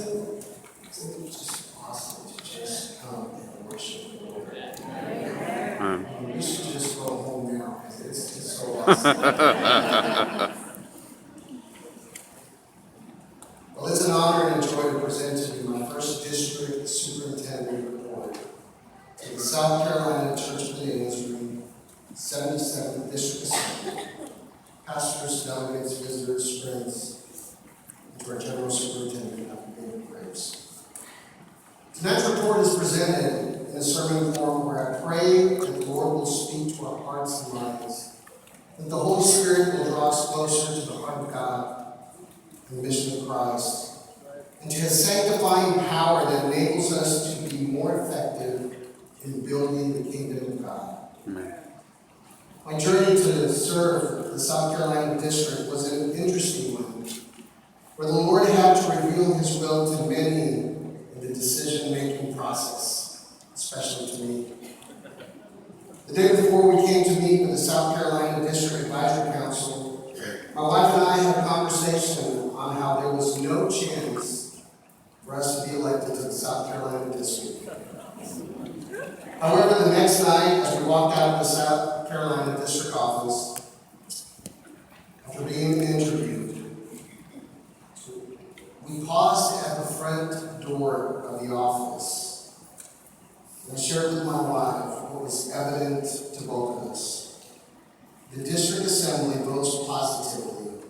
it just awesome to just come and worship the Lord? We should just go home now because it's just so awesome. Well, it's an honor and a joy to present to you my first district superintendent report to the South Carolina Church of the Nazarene 77th District Assembly, pastors, delegates, visitors, friends, and to our General Superintendent, Dr. David Graves. Tonight's report is presented in a sermon form where I pray that the Lord will speak to our hearts and minds, that the Holy Spirit will draw us closer to the heart of God and the mission of Christ, and to his sanctifying power that enables us to be more effective in building the kingdom of God. Amen. My journey to serve the South Carolina district was an interesting one, where the Lord had to reveal his will to many in the decision-making process, especially to me. The day before we came to meet with the South Carolina District Advisory Council, my wife and I had a conversation on how there was no chance for us to be elected to the South Carolina District. However, the next night, as we walked out of the South Carolina District office, after being interviewed, we paused at the front door of the office and I shared with my wife what was evident to both of us. The district assembly votes positively.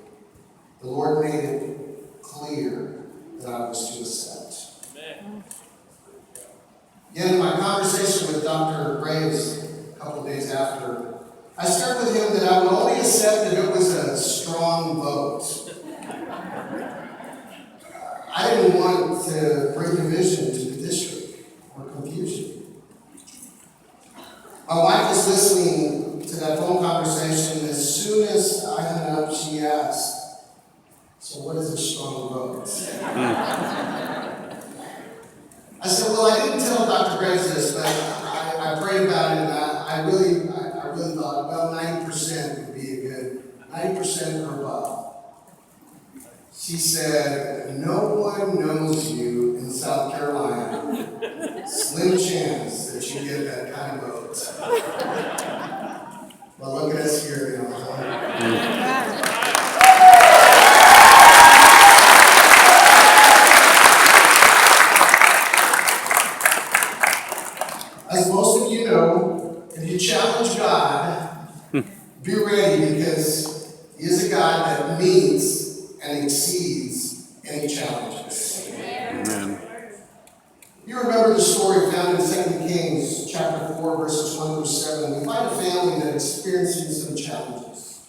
The Lord made it clear that I was to accept. Amen. Yet in my conversation with Dr. Graves a couple of days after, I shared with him that I would only accept if it was a strong vote. I didn't want to bring division to the district or confusion. My wife was listening to that phone conversation. As soon as I hung up, she asked, "So what is a strong vote?" I said, "Well, I didn't tell Dr. Graves this, but I prayed about it, and I really thought, well, 90% would be a good, 90% or above." She said, "No one knows you in South Carolina. Slim chance that you get that kind of vote." Well, look at us here now. As most of you know, if you challenge God, be ready, because he is a God that meets and exceeds any challenges. Amen. You remember the story found in 2 Kings chapter 4, verses 1 through 7. We find a family that experiences some challenges.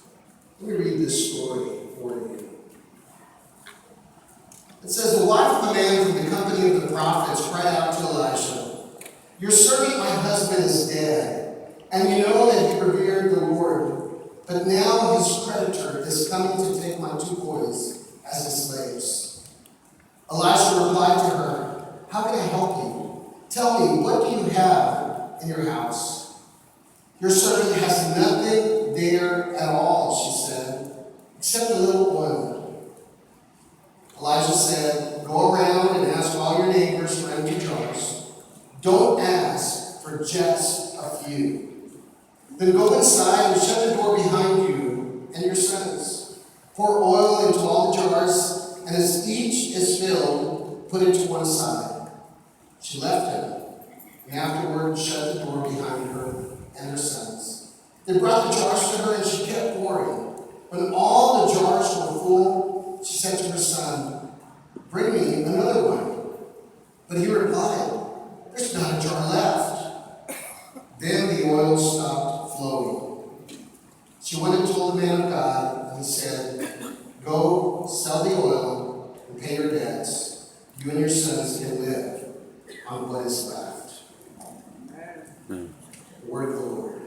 Let me read this story for you. It says, "The wife of the man from the company of the prophets cried out to Elisha, 'Your servant, my husband, is dead, and you know that he revered the Lord. But now his creditor is coming to take my 2 boys as his slaves.' Elisha replied to her, 'How can I help you? Tell me, what do you have in your house?' 'Your servant has nothing there at all,' she said, 'except a little oil.' Elijah said, 'Go around and ask all your neighbors for empty jars. Don't ask for just a few. Then go inside and shut the door behind you and your sons. Pour oil into all the jars, and as each is filled, put it to one side.' She left him, and afterward shut the door behind her and her sons. They brought the jars to her, and she kept pouring. When all the jars were full, she said to her son, 'Bring me another one.' But he replied, 'There's not a jar left.' Then the oil stopped flowing. She went and told the man of God, and he said, 'Go sell the oil and pay your debts. You and your sons can live on what is left.'" The word of the Lord.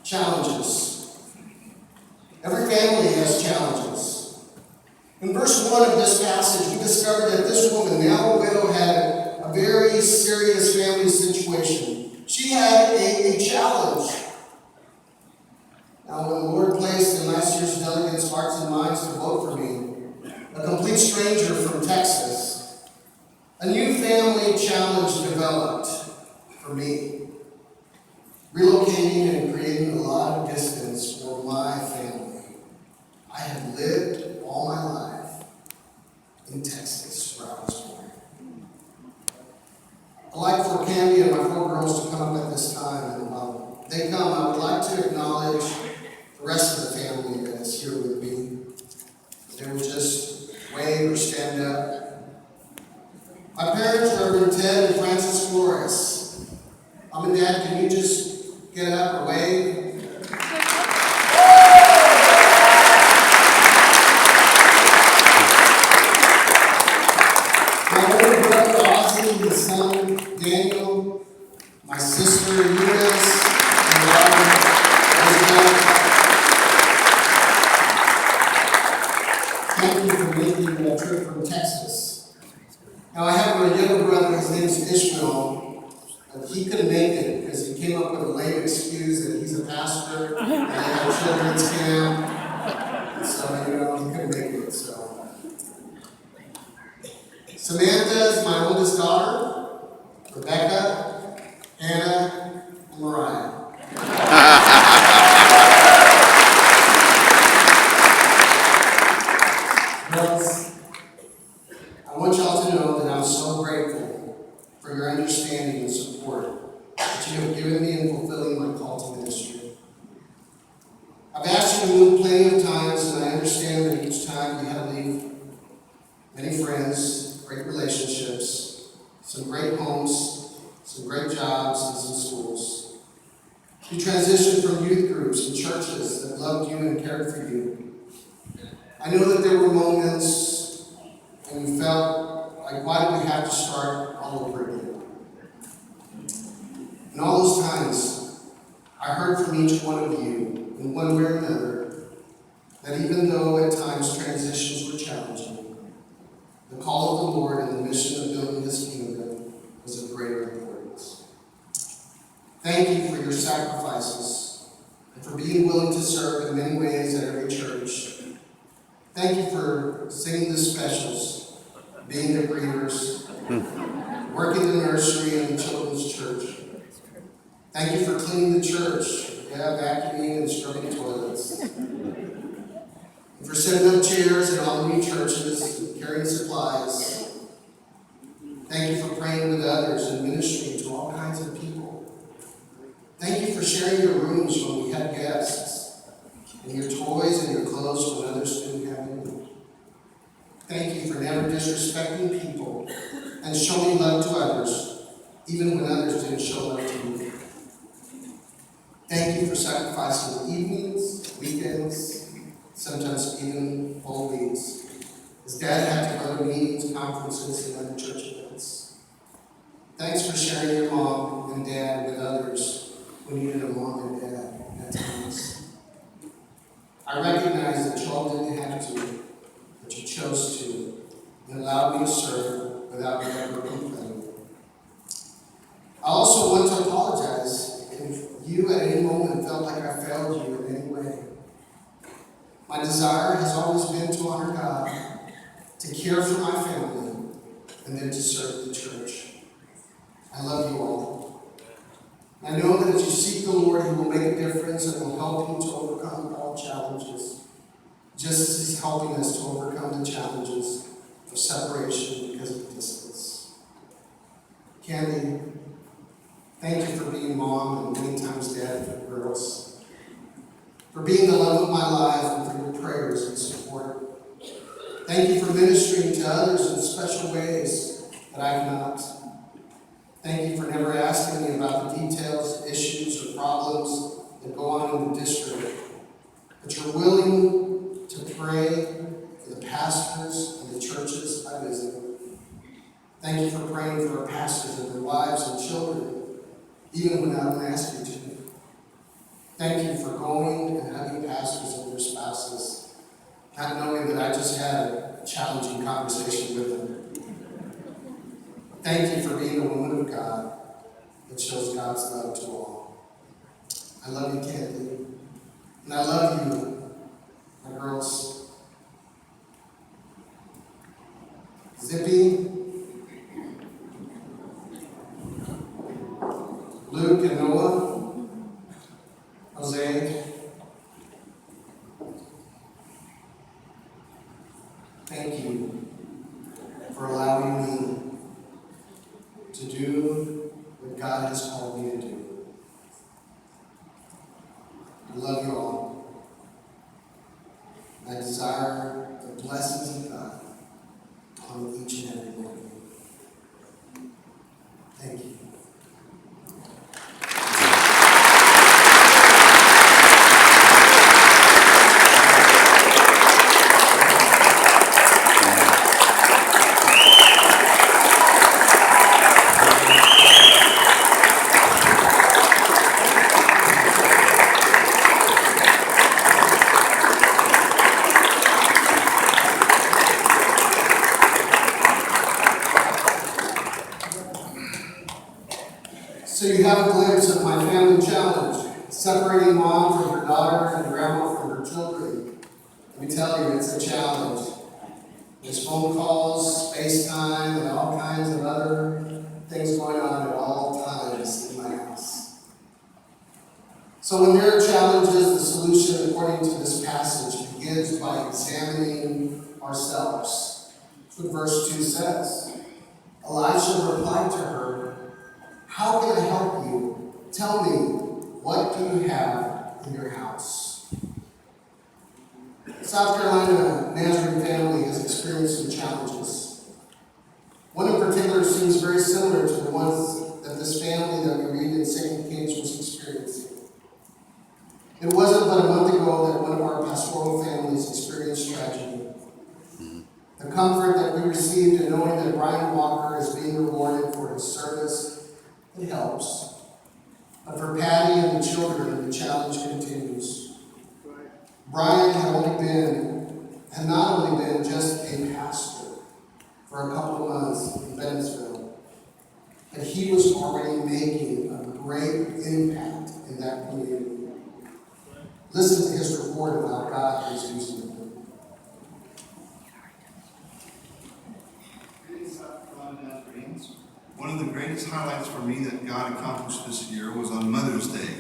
Challenges. Every family has challenges. In verse 1 of this passage, we discover that this woman, now a widow, had a very serious family situation. She had a challenge. Now, when the Lord placed in last year's delegates' hearts and minds to complete stranger from Texas, a new family challenge developed for me, relocating and creating a lot of distance for my family. I have lived all my life in Texas, where I was born. I'd like for Candy and my 4 girls to come up at this time, and while they come, I would like to acknowledge the rest of the family that is here with me. They will just wave or stand up. My parents, Reverend Ted and Francis Flores. Mom and Dad, can you just get up or wave? My older brother Ozzy, his son Daniel, my sister Eunice, and Robert Isabel. Thank you for making that trip from Texas. Now I have a younger brother, his name is Ishmael, but he couldn't make it because he came up with a lame excuse that he's a pastor and they had a children's camp. So, he couldn't make it. Samantha is my oldest daughter, Rebecca, Hannah, and Mariah. Girls, I want y'all to know that I'm so grateful for your understanding and support that you have given me in fulfilling my call to ministry. I've asked you to move plenty of times, and I understand that each time you had to leave many friends, great relationships, some great homes, some great jobs, and some schools. You transitioned from youth groups and churches that loved you and cared for you. I know that there were moments when you felt like, why do we have to start all over again? In all those times, I heard from each one of you, in one way or another, that even though at times transitions were challenging, the call of the Lord and the mission of building His kingdom was of greater importance. Thank you for your sacrifices and for being willing to serve in many ways at every church. Thank you for singing the specials, being the greeters, working the nursery and the children's church. Thank you for cleaning the church, vacuuming and scrubbing toilets. And for setting up chairs in all the new churches and carrying supplies. Thank you for praying with others and ministering to all kinds of people. Thank you for sharing your rooms when we had guests, and your toys and your clothes when others didn't have any. Thank you for never disrespecting people and showing love to others, even when others didn't show love to you. Thank you for sacrificing evenings, weekends, sometimes even whole weeks, as Dad had to go to meetings, conferences, and other church events. Thanks for sharing your mom and dad with others when you needed a mom and dad at times. I recognize that y'all didn't have to, but you chose to, and allowed me to serve without me ever complaining. I also want to apologize if you at any moment felt like I failed you in any way. My desire has always been to honor God, to care for my family, and then to serve the church. I love you all. I know that as you seek the Lord, He will make a difference and will help you to overcome all challenges, just as He's helping us to overcome the challenges of separation because of distance. Candy, thank you for being mom and many times dad for the girls, for being the love of my life and for your prayers and support. Thank you for ministering to others in special ways that I cannot. Thank you for never asking me about the details, issues, or problems that go on in the district, but you're willing to pray for the pastors and the churches I visit. Thank you for praying for our pastors and their wives and children, even when I don't ask you to. Thank you for going and hugging pastors and their spouses, not knowing that I just had a challenging conversation with them. Thank you for being a woman of God that shows God's love to all. I love you, Candy. And I love you, my girls. Zippy, Luke and Noah, Jose, thank you for allowing me to do what God has called me to do. I love you all. I desire the blessings of God on each and every one of you. Thank you. So you have a glimpse of my family challenge, separating mom from her daughter and grandma from her children. Let me tell you, it's a challenge. There's phone calls, FaceTime, and all kinds of other things going on at all times in my house. So when there are challenges, the solution, according to this passage, begins by examining ourselves. That's what verse 2 says. Elisha replied to her, "How can I help you? Tell me, what do you have in your house?" South Carolina Nazarene family has experienced some challenges. One in particular seems very similar to the ones that this family that we read in 2 Kings was experiencing. It wasn't but a month ago that one of our pastoral families experienced tragedy. The comfort that we received in knowing that Brian Walker is being rewarded for his service, it helps. But for Patty and the children, the challenge continues. Brian had not only been just a pastor for a couple of months in Bennettsville, but he was already making a great impact in that community. Listen to his report of how God is using him. One of the greatest highlights for me that God accomplished this year was on Mother's Day.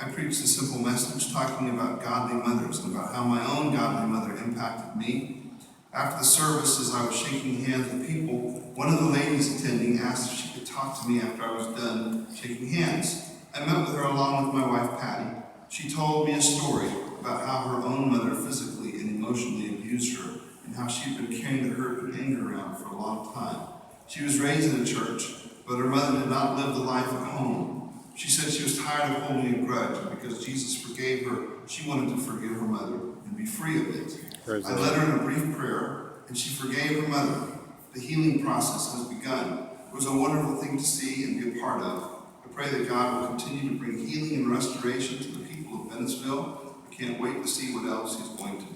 I preached a simple message talking about godly mothers and about how my own godly mother impacted me. After the service, as I was shaking hands with people, one of the ladies attending asked if she could talk to me after I was done shaking hands. I met with her along with my wife, Patty. She told me a story about how her own mother physically and emotionally abused her and how she'd been carrying the hurt and anger around for a long time. She was raised in a church, but her mother did not live the life at home. She said she was tired of holding a grudge, and because Jesus forgave her, she wanted to forgive her mother and be free of it. I led her in a brief prayer, and she forgave her mother. The healing process has begun. It was a wonderful thing to see and be a part of. I pray that God will continue to bring healing and restoration to the people of Bennettsville. I can't wait to see what else He's going to do.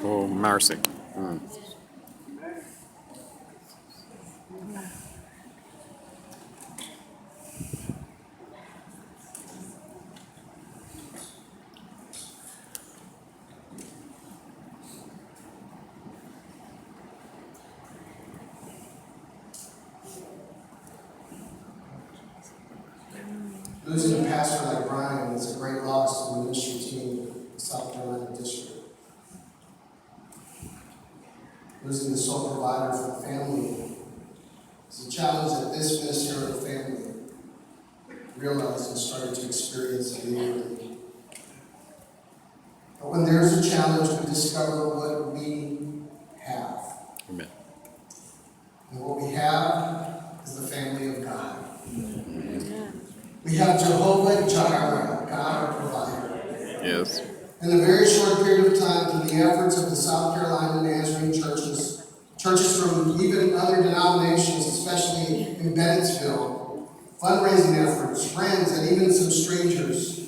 Oh, mercy. Losing a pastor like Brian is a great loss to the ministry team in the South Carolina district. Losing the sole provider for the family is a challenge that this ministerial family realized and started to experience immediately. But when there's a challenge, we discover what we have. Amen. And what we have is the family of God. We have Jehovah Jireh, God our provider. Yes. In a very short period of time, through the efforts of the South Carolina Nazarene churches from even other denominations, especially in Bennettsville, fundraising efforts, friends, and even some strangers,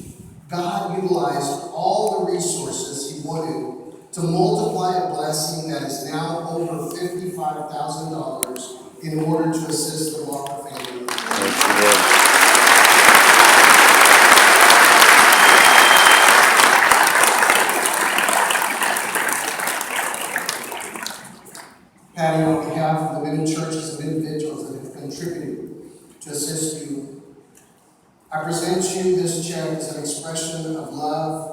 God utilized all the resources He wanted to multiply a blessing that is now over $55,000 in order to assist the Walker family. Patty only many churches and individuals that have contributed to assist you. I present you this check as an expression of love.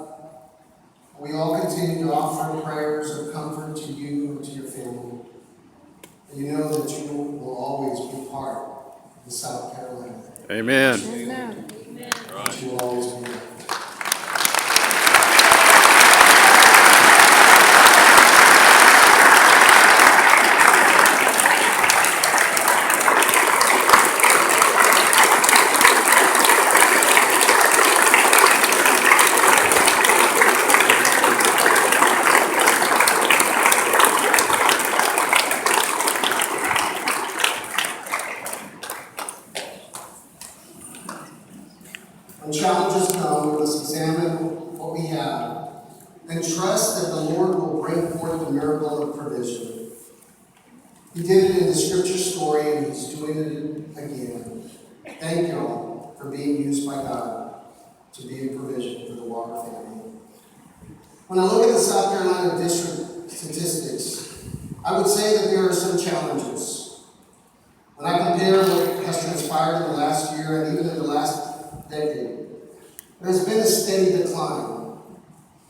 We all continue to offer prayers of comfort to you and to your family. And you know that you will always be part of the South Carolina. Amen. Amen. That you will always be there. When challenges come, we must examine what we have and trust that the Lord will bring forth the miracle of provision. He did it in the scripture story, and he's doing it again. Thank you all for being used by God to be a provision for the Walker family. When I look at the South Carolina district statistics, I would say that there are some challenges. When I compare what has transpired in the last year and even in the last decade, there has been a steady decline.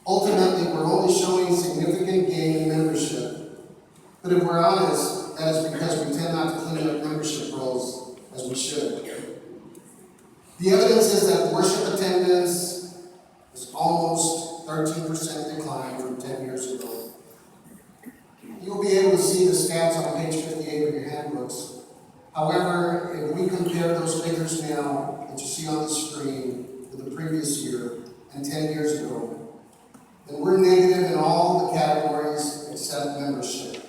Ultimately, we're only showing significant gain in membership. But if we're honest, that is because we tend not to clean up membership rolls as we should. The evidence is that worship attendance is almost 13% decline from 10 years ago. You'll be able to see the stats on page 58 of your handbooks. However, if we compare those figures now that you see on the screen with the previous year and 10 years ago, then we're negative in all the categories except membership.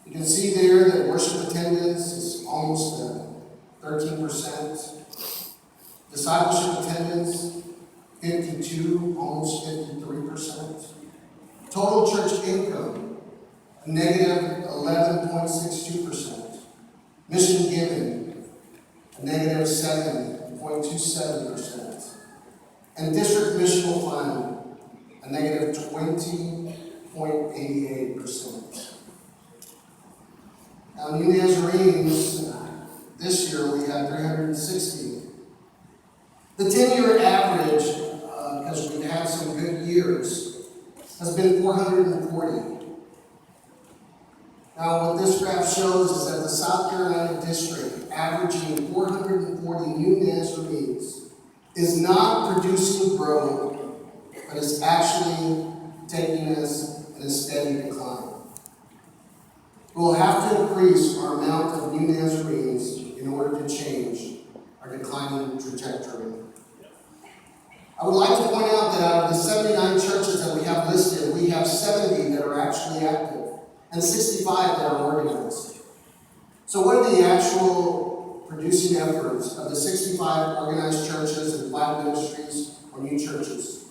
You can see there that worship attendance is almost 13%. Discipleship attendance, 52, almost 53%. Total church income, a negative 11.62%. Mission giving, a negative 7.27%. And district missional fund, a negative 20.88%. Now, New Nazarenes, this year we had 360. The 10-year average, because we've had some good years, has been 440. Now, what this graph shows is that the South Carolina district, averaging 440 new Nazarenes, is not producing growth, but is actually taking us in a steady decline. We'll have to increase our amount of new Nazarenes in order to change our declining trajectory. I would like to point out that out of the 79 churches that we have listed, we have 70 that are actually active and 65 that are organized. So what are the actual producing efforts of the 65 organized churches and 5 ministries or new churches?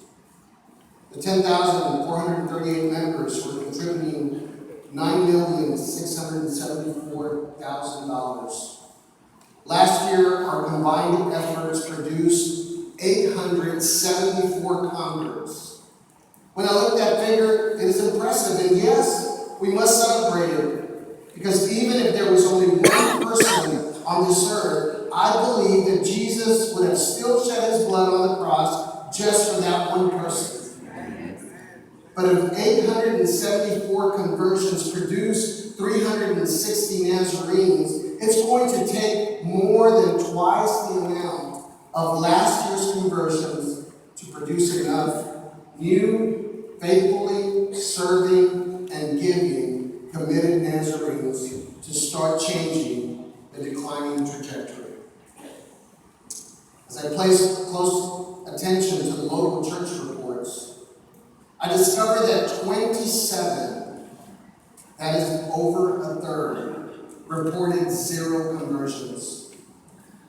The 10,438 members who are contributing $9,674,000. Last year, our combined efforts produced 874 converts. When I look at that figure, it is impressive, and yes, we must celebrate it, because even if there was only one person on this earth, I believe that Jesus would have still shed his blood on the cross just for that one person. But if 874 conversions produce 360 Nazarenes, it's going to take more than twice the amount of last year's conversions to produce enough new, faithfully serving, and giving committed Nazarenes to start changing the declining trajectory. As I place close attention to the local church reports, I discovered that 27, that is over a third, reported 0 conversions.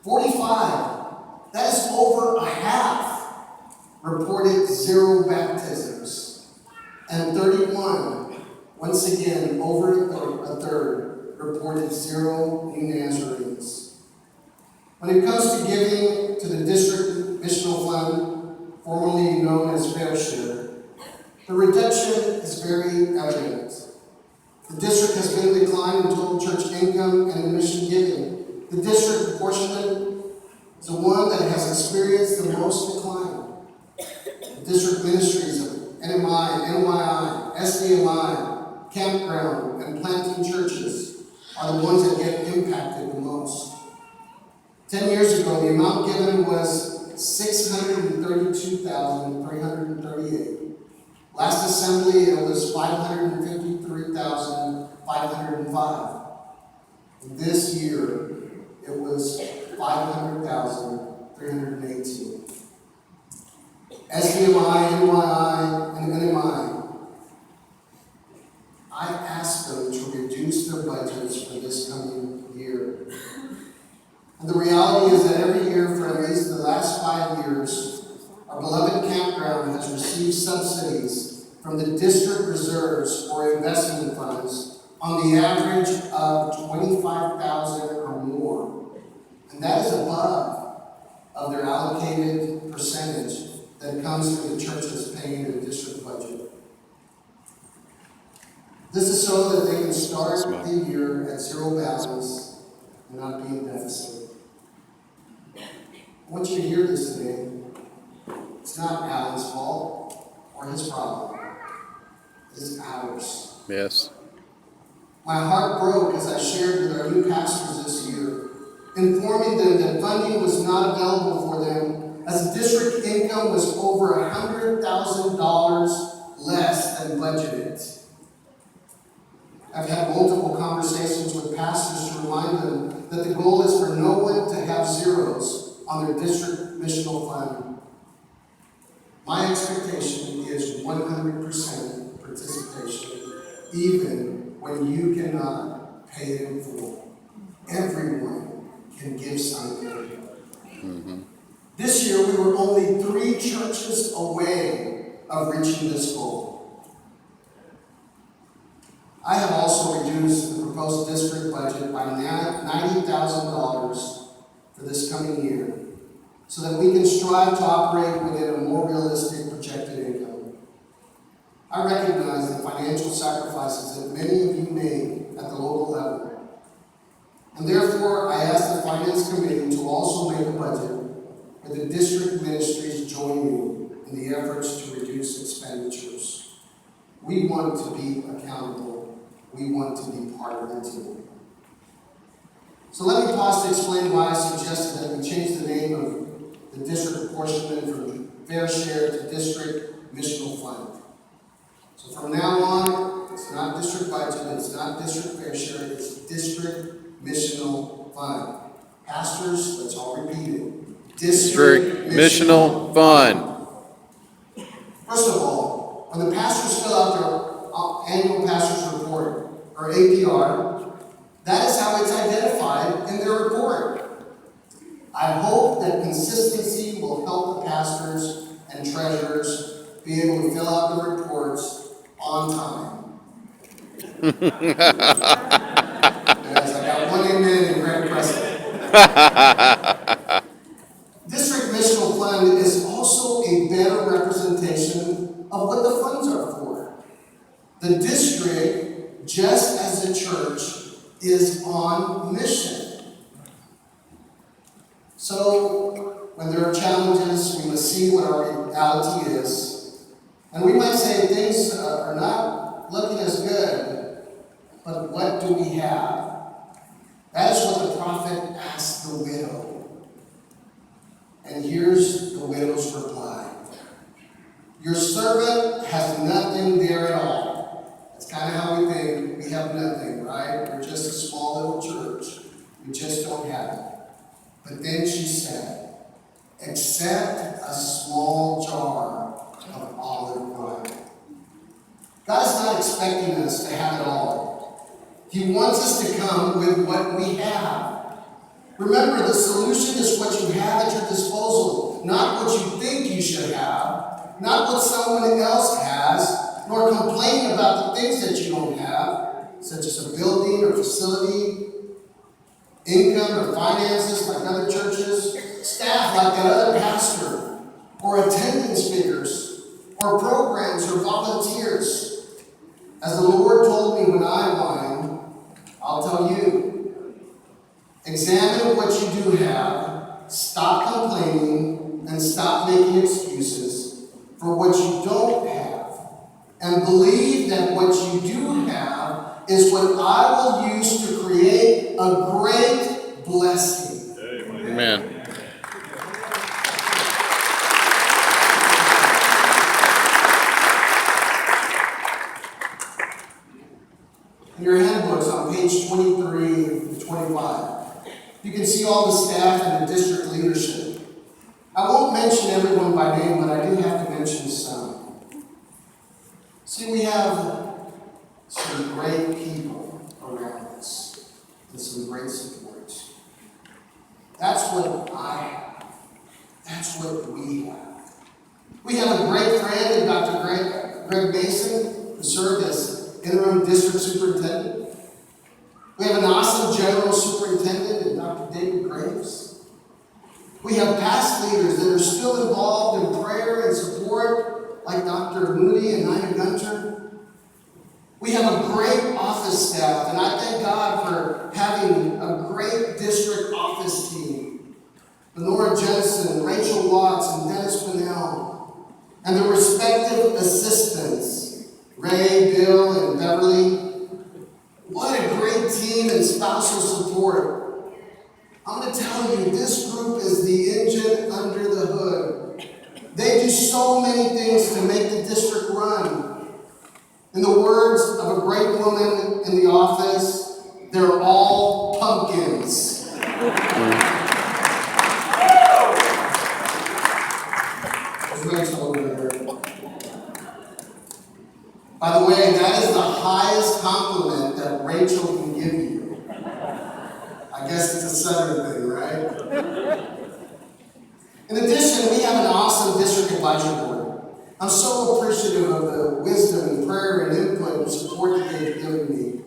45, that is over a half, reported 0 baptisms. And 31, once again, over a third, reported 0 new Nazarenes. When it comes to giving to the district missional fund, formerly known as Fair Share, the reduction is very evident. The district has been in decline in total church income and in mission giving. The district apportionment is the one that has experienced the most decline. The district ministries of NMI, NYI, SDMI, campground, and planting churches are the ones that get impacted the most. 10 years ago, the amount given was $632,338. Last assembly, it was $553,505. This year, it was $500,318. SDMI, NYI, and NMI, I asked them to reduce their budgets for this coming year. And the reality is that every year for at least the last 5 years, our beloved campground has received subsidies from the district reserves or investment funds on the average of $25,000 or more. And that is above of their allocated percentage that comes from the churches paying the district budget. This is so that they can start the year at zero balance and not be in deficit. I want you to hear this today. It's not Alan's fault or his problem. It's ours. Yes. My heart broke as I shared with our new pastors this year, informing them that funding was not available for them as the district income was over $100,000 less than budgeted. I've had multiple conversations with pastors to remind them that the goal is for no one to have zeros on their district missional fund. My expectation is 100% participation, even when you cannot pay it in full. Everyone can give something. This year, we were only 3 churches away of reaching this goal. I have also reduced the proposed district budget by $90,000 for this coming year, so that we can strive to operate within a more realistic projected income. I recognize the financial sacrifices that many of you made at the local level. And therefore, I ask the Finance Committee to also make a budget where the district ministries join you in the efforts to reduce expenditures. We want to be accountable. We want to be part of the team. So let me pause to explain why I suggested that we change the name of the district apportionment from Fair Share to District Missional Fund. So from now on, it's not district budget, it's not district fair share, it's District Missional Fund. Pastors, let's all repeat it. District Missional Fund. First of all, when the pastors fill out their annual pastor's report, or APR, that is how it's identified in their report. I hope that consistency will help the pastors and treasurers be able to fill out the reports on time. Yes, I got one amen and Grant Preston. District Missional Fund is also a better representation of what the funds are for. The district, just as the church, is on mission. So, when there are challenges, we must see what our reality is. And we might say things are not looking as good, but what do we have? That is what the prophet asked the widow. And here's the widow's reply. Your servant has nothing there at all. That's kind of how we think. We have nothing, right? We're just a small little church. We just don't have it. But then she said, except a small jar of olive oil. God is not expecting us to have it all. He wants us to come with what we have. Remember, the solution is what you have at your disposal, not what you think you should have, not what someone else has, nor complain about the things that you don't have, such as a building or facility, income or finances like other churches, staff like that other pastor, or attendance figures, or programs or volunteers. As the Lord told me when I and believe that what you do have is what I will use to create a great blessing. Amen. In your handbooks on page 23 to 25, you can see all the staff and the district leadership. I won't mention everyone by name, but I do have to mention some. See, we have some great people around us and some great support. That's what I have. That's what we have. We have a great friend in Dr. Greg Mason, who served as interim district superintendent. We have an awesome general superintendent in Dr. David Graves. We have past leaders that are still involved in prayer and support, like Dr. Moody and Nina Gunter. We have a great office staff, and I thank God for having a great district office team. Lenora Jensen, Rachel Watts, and Dennis Pinnell, and their respective assistants, Ray, Bill, and Beverly. What a great team and spousal support. I'm going to tell you, this group is the engine under the hood. They do so many things to make the district run. In the words of a great woman in the office, they're all pumpkins. There's Rachel over there. By the way, that is the highest compliment that Rachel can give you. I guess it's a Southern thing, right? In addition, we have an awesome district advisory board. I'm so appreciative of the wisdom and prayer and input and support that they've given me.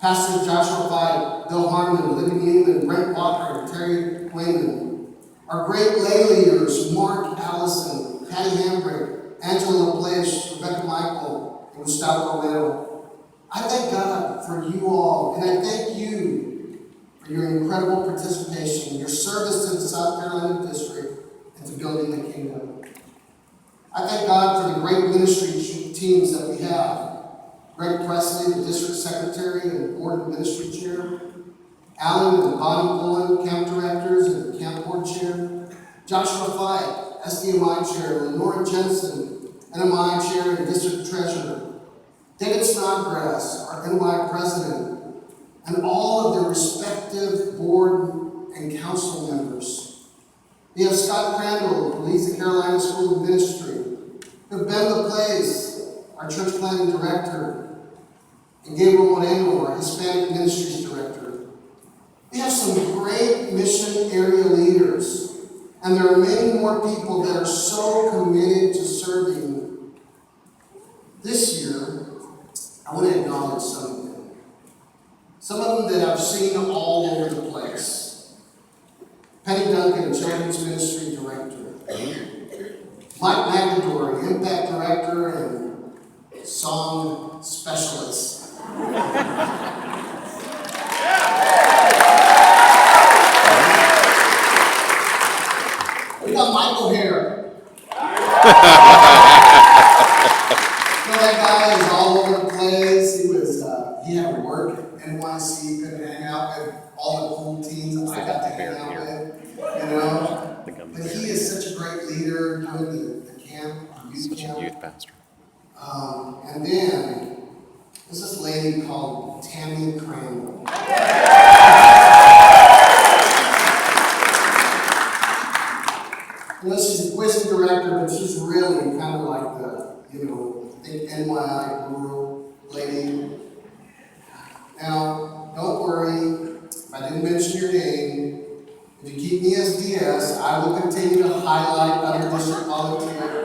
Pastors Joshua Fight, Bill Harmon, Libby Newman, Brent Walker, and Terry Wayman. Our great lay leaders, Mark Allison, Patty Hambrick, Angela LaPlace, Rebecca Michael, and Gustavo Romero. I thank God for you all, and I thank you for your incredible participation, your service to the South Carolina District, and to building the kingdom. I thank God for the great ministry teams that we have. Greg Presley, the district secretary and board of ministry chair. Alan and Bonnie Pullen, camp directors and camp board chair. Joshua Fight, SDMI chair. Lenora Jensen, NMI chair and district treasurer. David Snodgrass, our NY president, and all of their respective board and council members. We have Scott Crandall, who leads the Carolina School of Ministry. We have Ben LaPlace, our church planning director, and Gabriel Moreno, our Hispanic Ministries director. We have some great mission area leaders, and there are many more people that are so committed to serving. This year, I want to acknowledge some of them. Some of them that I've seen all over the place. Penny Duncan, Children's Ministry Director. Mike McAdory, Impact Director and Song Specialist. We got Michael here. That guy is all over the place. He had to work at NYC, couldn't hang out with all the cool teens I got to hang out with, But he is such a great leader doing the camp, youth camp. Youth pastor. And then there's this lady called Tammy Crandall. She's a quiz director, but she's really kind of like the, I think NYI guru lady. Now, don't worry, if I didn't mention your name, if you keep me as DS, I will continue to highlight other district volunteers.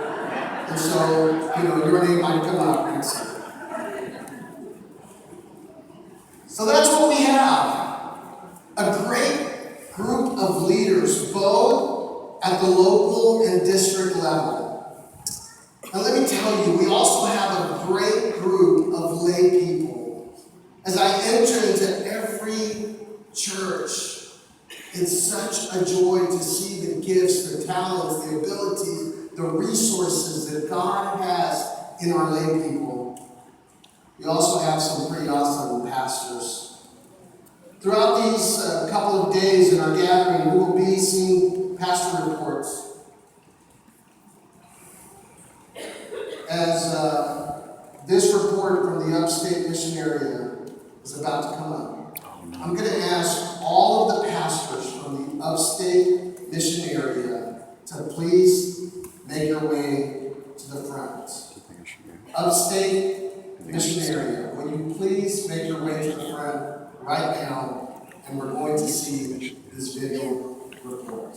And so, your name might come up next year. So that's what we have. A great group of leaders, both at the local and district level. And let me tell you, we also have a great group of lay people. As I enter into every church, it's such a joy to see the gifts, the talents, the abilities, the resources that God has in our lay people. We also have some pretty awesome pastors. Throughout these couple of days in our gathering, we will be seeing pastor reports. As this report from the upstate mission area is about to come up, I'm going to ask all of the pastors from the upstate mission area to please make your way to the front. Upstate mission area, will you please make your way to the front right now, and we're going to see this video report.